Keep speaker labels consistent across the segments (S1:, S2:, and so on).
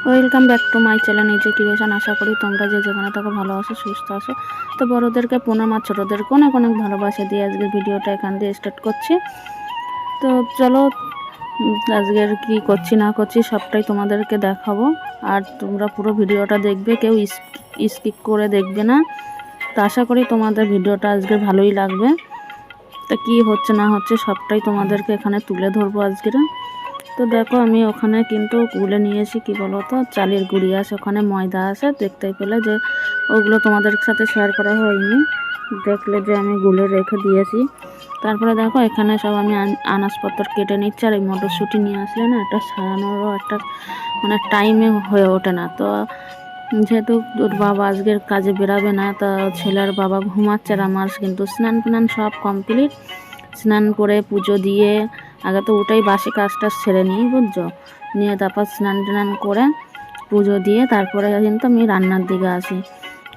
S1: Welcome back to my channel নিজে creation. আশা করি তোমরা যে যেখানে থাকো ভালো আছো, সুস্থ আছো। তো বড়োদেরকে প্রণাম আর ছোটোদেরকে অনেক অনেক ভালোবাসা দিয়ে আজকের ভিডিওটা এখান দিয়ে স্টার্ট করছি। তো চলো আজকের কি করছি না করছি সবটাই তোমাদেরকে দেখাবো, আর তোমরা পুরো ভিডিওটা দেখবে, কেউ স্কিপ করে দেখবে না। তো আশা করি তোমাদের ভিডিওটা আজকে ভালোই লাগবে। তা কী হচ্ছে না হচ্ছে সবটাই তোমাদেরকে এখানে তুলে ধরবো আজকের। তো দেখো আমি ওখানে কিন্তু গুলে নিয়েছি, কি বলো তো, চালের গুঁড়ি আছে, ওখানে ময়দা আছে, দেখতেই পেলে যে ওগুলো তোমাদের সাথে শেয়ার করা হয়নি, দেখলে যে আমি গুলে রেখে দিয়েছি। তারপরে দেখো এখানে সব আমি আনাজপত্র কেটে নিচ্ছি, আর এই মটরশুঁটি নিয়ে আসলে না এটা সারানোরও একটা মানে টাইমে হয়ে ওঠে না। তো যেহেতু ওর বাবা আজকের কাজে বেরাবে না, তা ছেলের বাবা ঘুমাচ্ছে, আর আমার কিন্তু স্নান টান সব কমপ্লিট। স্নান করে পুজো দিয়ে আগে তো ওটাই বাসি কাজটা সেরে নিই, বুঝছো, নিয়ে তারপর স্নান টান করে পুজো দিয়ে তারপরে কিন্তু আমি রান্নার দিকে আসি।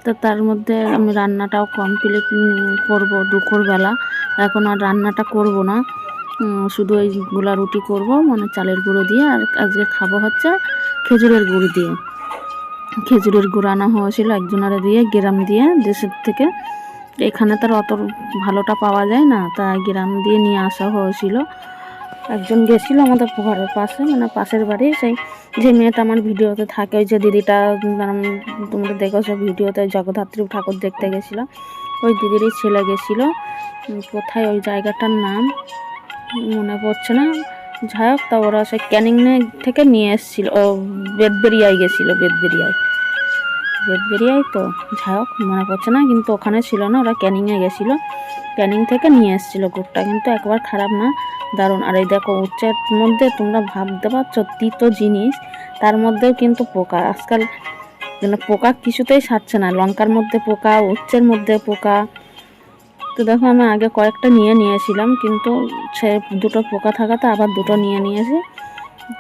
S1: তো তার মধ্যে আমি রান্নাটাও কমপ্লিট করব দুপুরবেলা। এখন আর রান্নাটা করব না, শুধু এই গোলা রুটি করব, মানে চালের গুঁড়ো দিয়ে। আর আজকে খাবো হচ্ছে খেজুরের গুড় দিয়ে। খেজুরের গুড় আনা হয়েছিল একজনের দিয়ে, গ্রাম দিয়ে, দেশের থেকে। এখানে তার অত ভালোটা পাওয়া যায় না, তাই গ্রাম দিয়ে নিয়ে আসা হয়েছিল। একজন গেছিল আমাদের ঘরের পাশে, মানে পাশের বাড়ি, সেই যে মেয়েটা আমার ভিডিওতে থাকে, ওই যে দিদিটা তোমরা দেখেছো ভিডিওতে, জগদ্ধাত্রী ঠাকুর দেখতে গেছিলো, ওই দিদিরই ছেলে গেছিলো। কোথায় ওই জায়গাটার নাম মনে পড়ছে না, যাই হোক, তা ওরা সেই ক্যানিং থেকে নিয়ে এসেছিলো, ও বেদবেরিয়ায় গেছিলো, বেদবেরিয়ায় তো, যাই হোক মনে পড়ছে না, কিন্তু ওখানে ছিল না, ওরা ক্যানিংয়ে গেছিলো, ক্যানিং থেকে নিয়ে এসেছিলো গুড়টা। কিন্তু একবার খারাপ না, দারুণ। আর এই দেখো উচ্চের মধ্যে তোমরা ভাবতে পারছো তিতো জিনিস, তার মধ্যেও কিন্তু পোকা আজকাল, পোকা কিছুতেই ছাড়ছে না, লঙ্কার মধ্যে পোকা, উচ্চের মধ্যে পোকা। তো দেখো আমি আগে কয়েকটা নিয়েছিলাম, কিন্তু সে দুটো পোকা থাকাতে আবার দুটো নিয়েছি।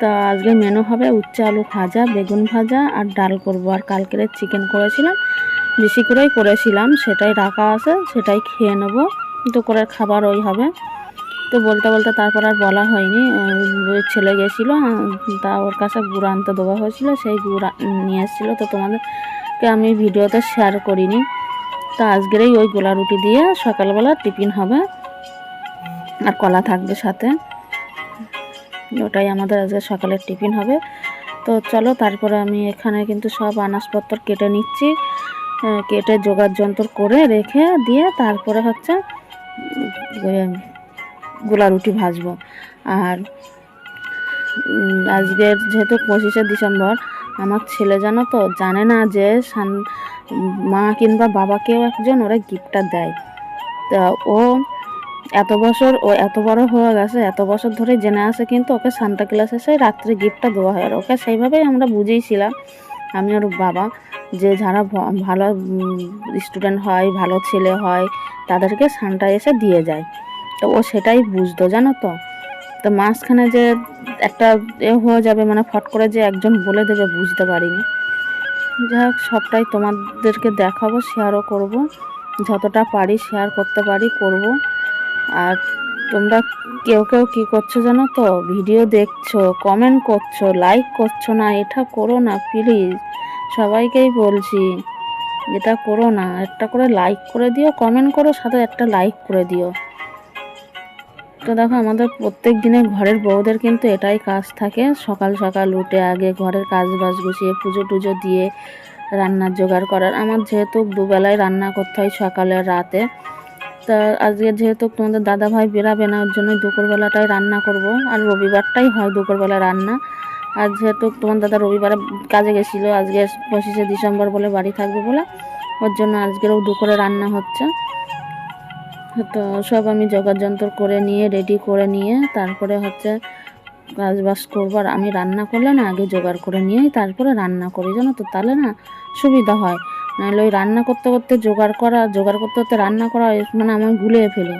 S1: তা আজকে মেনু হবে উচ্ছে আলু ভাজা, বেগুন ভাজা আর ডাল করব। আর কালকের চিকেন করেছিলাম, বেশি করেই করেছিলাম, সেটাই রাখা আছে, সেটাই খেয়ে নেবো, দুপুরের খাবার ওই হবে। তো বলতে বলতে তারপর আর বলা হয়নি, ওই ছেলে গেছিলো, তা ওর কাছে গুঁড়ো আনতে দেওয়া হয়েছিল, সেই গুঁড়ো নিয়ে এসেছিলো। তো তোমাদেরকে আমি ভিডিওতে শেয়ার করিনি। তো আজকেরই ওই গোলা রুটি দিয়ে সকালবেলা টিফিন হবে, আর কলা থাকবে সাথে, ওটাই আমাদের আজকে সকালের টিফিন হবে। তো চলো তারপরে আমি এখানে কিন্তু সব আনাজপত্র কেটে নিচ্ছি, কেটে জোগাড় যন্ত্র করে রেখে দিয়ে তারপরে হচ্ছে গোলা রুটি ভাজবো। আর আজকের যেহেতু 25শে ডিসেম্বর, আমার ছেলে জানো তো জানে না যে মা কিংবা বাবাকেও একজন ওরা গিফটটা দেয়। তা ও এত বড় হয়ে গেছে, এত বছর ধরে জেনে আসে, কিন্তু ওকে সান্তা ক্লাস এসে রাত্রে গিফটটা দেওয়া হয়। আর ওকে সেইভাবেই আমরা বুঝিয়েছিলাম, আমি আর বাবা, যে যারা ভালো স্টুডেন্ট হয়, ভালো ছেলে হয়, তাদেরকে সান্তা এসে দিয়ে যায়। তো ও সেটাই বুঝতো, জানো তো। তো মাঝখানে যে একটা হয়ে যাবে, মানে ফট করে যে একজন বলে দেবে, বুঝতে পারিনি। যাই হোক সবটাই তোমাদেরকে দেখাবো, শেয়ারও করব, যতটা পারি শেয়ার করতে পারি করব। আর তোমরা কেউ কী করছো জানো তো, ভিডিও দেখছো, কমেন্ট করছো, লাইক করছো না, এটা করো না প্লিজ, সবাইকেই বলছি, এটা করো না, একটা করে লাইক করে দিও, কমেন্ট করো, সাথে একটা লাইক করে দিও। তো দেখো আমাদের প্রত্যেক দিনের ঘরের বউদের কিন্তু এটাই কাজ থাকে, সকাল সকাল উঠে আগে ঘরের কাজ বাজ গুছিয়ে পুজো টুজো দিয়ে রান্নার জোগাড় করার। আমার যেহেতু দুবেলায় রান্না করতে হয়, সকালে রাতে। তা আজকে যেহেতু তোমাদের দাদা ভাই বেরাবে না, ওর জন্যই দুপুরবেলাটাই রান্না করব, আর রবিবারটাই হয় দুপুরবেলা রান্না। আর যেহেতু তোমার দাদা রবিবারে কাজে গেছিলো, আজকে 25শে ডিসেম্বর বলে বাড়ি থাকবে বলে, ওর জন্য আজকেরও দুপুরে রান্না হচ্ছে। তো সব আমি জোগাড় যন্ত্র করে নিয়ে রেডি করে নিয়ে তারপরে হচ্ছে কাজবাজ করবো। আর আমি রান্না করলে না আগে জোগাড় করে নিয়েই তারপরে রান্না করি, জানো তো, তাহলে না সুবিধা হয়। নাহলে ওই রান্না করতে করতে জোগাড় করতে করতে রান্না করা, মানে আমি গুলিয়ে ফেলি,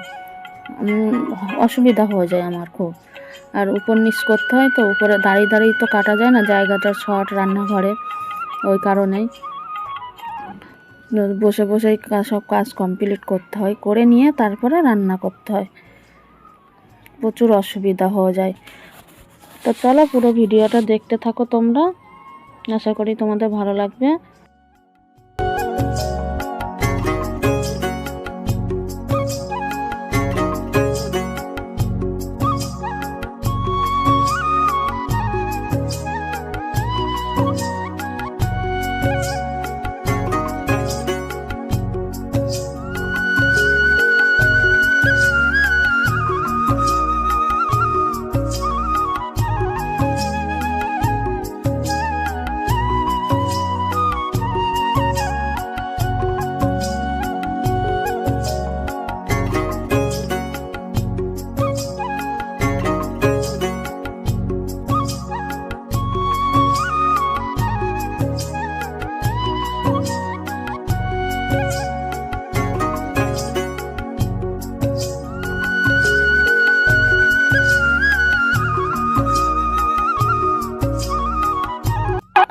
S1: অসুবিধা হয়ে যায় আমার খুব। আর উপর নিচ করতে হয়, তো উপরে দাঁড়িয়ে তো কাটা যায় না, জায়গাটা শর্ট রান্নাঘরে, ওই কারণেই বসে বসেই সব কাজ কমপ্লিট করতে হয়, করে নিয়ে তারপরে রান্না করতে হয়, প্রচুর অসুবিধা হয়ে যায়। তো চলো পুরো ভিডিওটা দেখতে থাকো তোমরা। আশা করি তোমাদের ভালো লাগবে।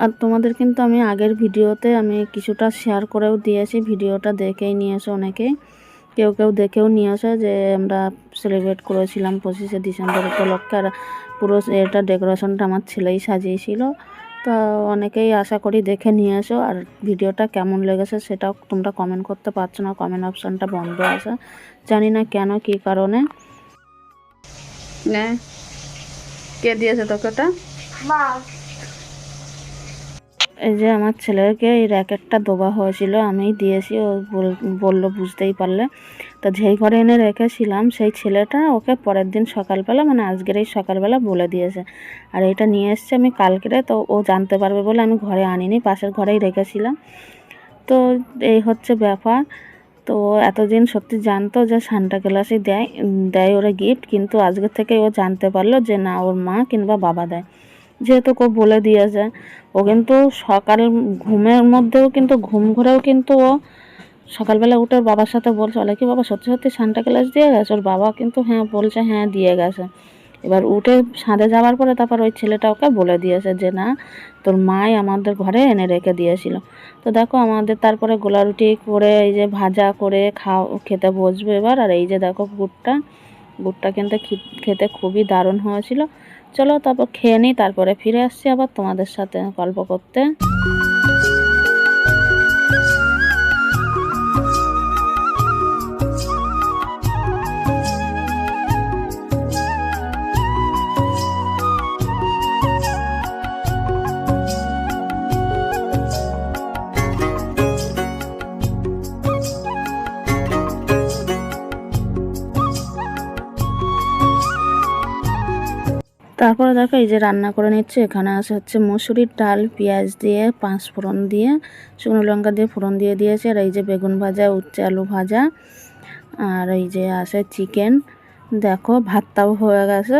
S1: আর তোমাদের কিন্তু আমি আগের ভিডিওতে আমি কিছুটা শেয়ার করেও দিয়েছি, ভিডিওটা দেখেই নিয়ে এসো অনেকেই, কেউ কেউ দেখেও নিয়ে আসে যে আমরা সেলিব্রেট করেছিলাম 25শে ডিসেম্বর উপলক্ষে, আর পুরো এটা ডেকোরেশনটা আমার ছেলেই সাজিয়েছিল। তো অনেকেই আশা করি দেখে নিয়ে এসো। আর ভিডিওটা কেমন লেগেছে সেটাও তোমরা কমেন্ট করতে পারছো না, কমেন্ট অপশানটা বন্ধ আছে, জানি না কেন, কী কারণে। কে দিয়েছে তোকে ওটা? এই যে আমার ছেলেকে এই র্যাকেটটা দেওয়া হয়েছিল, আমিই দিয়েছি, ও বললো বুঝতেই পারলে। তো যেই ঘরে এনে রেখেছিলাম সেই ছেলেটা ওকে পরের দিন সকালবেলা, মানে আজকের এই সকালবেলা বলে দিয়েছে। আর এটা নিয়ে এসছে আমি কালকেরে, তো ও জানতে পারবে বলে আমি ঘরে আনিনি, পাশের ঘরেই রেখেছিলাম। তো এই হচ্ছে ব্যাপার। তো এতদিন সত্যি জানতো যে সান্টা ক্লজই দেয় ওরা গিফট, কিন্তু আজকের থেকে ও জানতে পারলো যে না, ওর মা কিংবা বাবা দেয়, যেহেতু কেউ বলে দিয়েছে। ও কিন্তু সকাল ঘুমের মধ্যেও কিন্তু ঘুম ঘুরেও কিন্তু ও সকালবেলা উঠে ওর বাবার সাথে বলছে, বলে কি বাবা সত্যি সত্যি সান্টা ক্লজ দিয়ে গেছে? ওর বাবা কিন্তু হ্যাঁ বলছে, হ্যাঁ দিয়ে গেছে। এবার উঠে ছাদে যাওয়ার পরে তারপর ওই ছেলেটা ওকে বলে দিয়েছে যে না, তোর মাই আমাদের ঘরে এনে রেখে দিয়েছিল। তো দেখো আমাদের তারপরে গোলা রুটি করে এই যে ভাজা করে খেতে বসবো এবার। আর এই যে দেখো গুড়টা কিন্তু খেতে খুবই দারুণ হয়েছিল। চলো তারপর খেয়ে নিই, তারপরে ফিরে আসছি আবার তোমাদের সাথে গল্প করতে। তারপরে দেখো এই যে রান্না করে নিচ্ছে, এখানে আছে হচ্ছে মসুরির ডাল, পেঁয়াজ দিয়ে 5 ফোড়ন দিয়ে, শুকনো লঙ্কা দিয়ে ফোড়ন দিয়ে দিয়েছে। আর এই যে বেগুন ভাজা, উচ্ছে আলু ভাজা, আর এই যে আছে চিকেন। দেখো ভাতটাও হয়ে গেছে,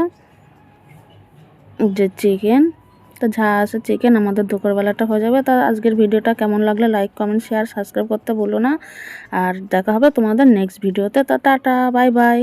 S1: যে চিকেন, তো যা আছে চিকেন আমাদের দুপুরবেলাটা হয়ে যাবে। তা আজকের ভিডিওটা কেমন লাগলে লাইক কমেন্ট শেয়ার সাবস্ক্রাইব করতে ভুলো না। আর দেখা হবে তোমাদের নেক্সট ভিডিওতে। তো টাটা, বাই বাই।